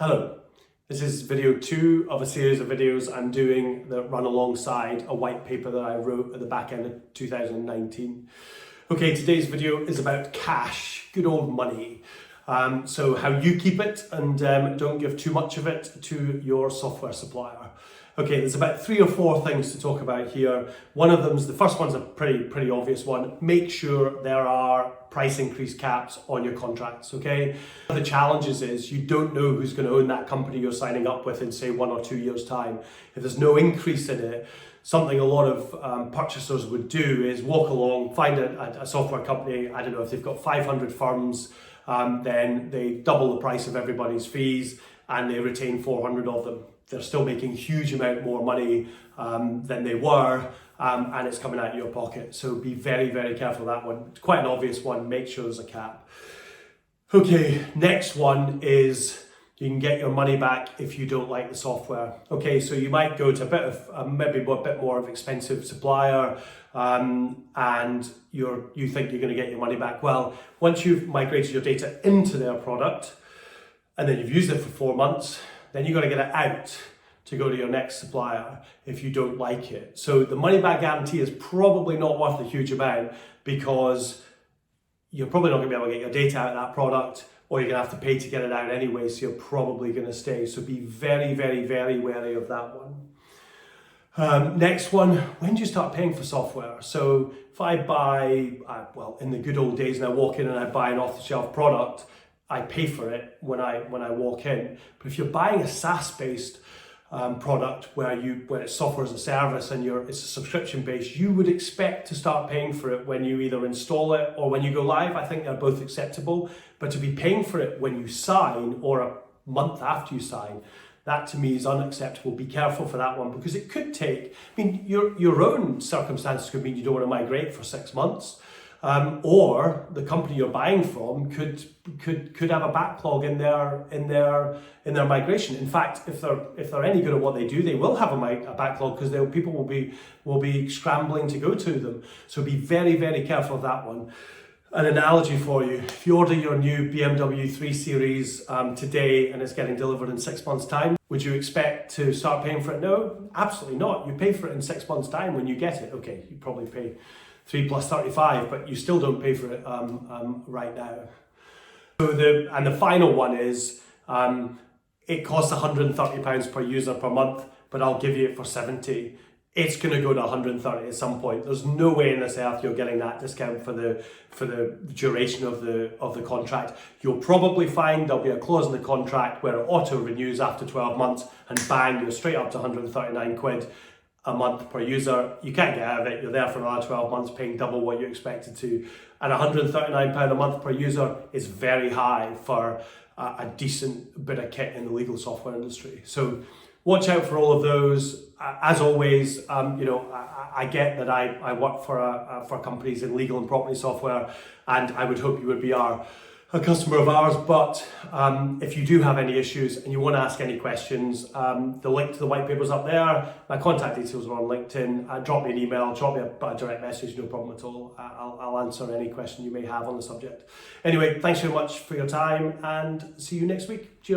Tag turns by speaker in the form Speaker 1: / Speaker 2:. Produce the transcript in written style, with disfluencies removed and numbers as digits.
Speaker 1: Hello, this is video 2 of a series of videos I'm doing that run alongside a white paper that I wrote at the back end of 2019. Okay, today's video is about cash, good old money. So how you keep it and don't give too much of it to your software supplier. Okay, there's about 3 or 4 things to talk about here. The first one's a pretty obvious one. Make sure there are price increase caps on your contracts, okay? The challenges is you don't know who's going to own that company you're signing up with in say 1 or 2 years time. If there's no increase in it, something a lot of purchasers would do is walk along, find a software company, I don't know, if they've got 500 firms, then they double the price of everybody's fees and they retain 400 of them. They're still making a huge amount more money than they were, and it's coming out of your pocket. So be very careful of that one. It's quite an obvious one. Make sure there's a cap. Okay, next one is you can get your money back if you don't like the software. Okay, so you might go to maybe a bit more of an expensive supplier, and you think you're going to get your money back. Well, once you've migrated your data into their product, and then you've used it for 4 months, then you've got to get it out to go to your next supplier if you don't like it. So the money back guarantee is probably not worth a huge amount because you're probably not going to be able to get your data out of that product, or you're going to have to pay to get it out anyway, so you're probably going to stay. So be very wary of that one. Next one, when do you start paying for software? So if I buy, in the good old days, and I walk in and I buy an off-the-shelf product, I pay for it when I walk in. But if you're buying a SaaS-based product where it's software as a service and it's a subscription based, you would expect to start paying for it when you either install it or when you go live. I think they're both acceptable. But to be paying for it when you sign or a month after you sign, that to me is unacceptable. Be careful for that one because it could take, your own circumstances could mean you don't want to migrate for 6 months. Or the company you're buying from could have a backlog in their migration. In fact, if they're any good at what they do, they will have a backlog because people will be scrambling to go to them. So be very careful of that one. An analogy for you: if you order your new BMW 3 Series today and it's getting delivered in 6 months' time, would you expect to start paying for it? No, absolutely not. You pay for it in 6 months' time when you get it. Okay, you probably pay 3 plus 35, but you still don't pay for it right now. So the final one is it costs £130 per user per month, but I'll give you it for 70. It's going to go to 130 at some point. There's no way in this earth you're getting that discount for the duration of the contract. You'll probably find there'll be a clause in the contract where it auto renews after 12 months, and bang, you're straight up to 139 quid a month per user. You can't get out of it. You're there for another 12 months paying double what you expected to. And £139 a month per user is very high for a decent bit of kit in the legal software industry. So watch out for all of those. As always, I get that I work for companies in legal and property software, and I would hope you would be a customer of ours, but if you do have any issues and you want to ask any questions, the link to the white paper's up there. My contact details are on LinkedIn. Drop me an email, drop me a direct message, no problem at all. I'll answer any question you may have on the subject. Anyway, thanks very much for your time and see you next week. Cheers.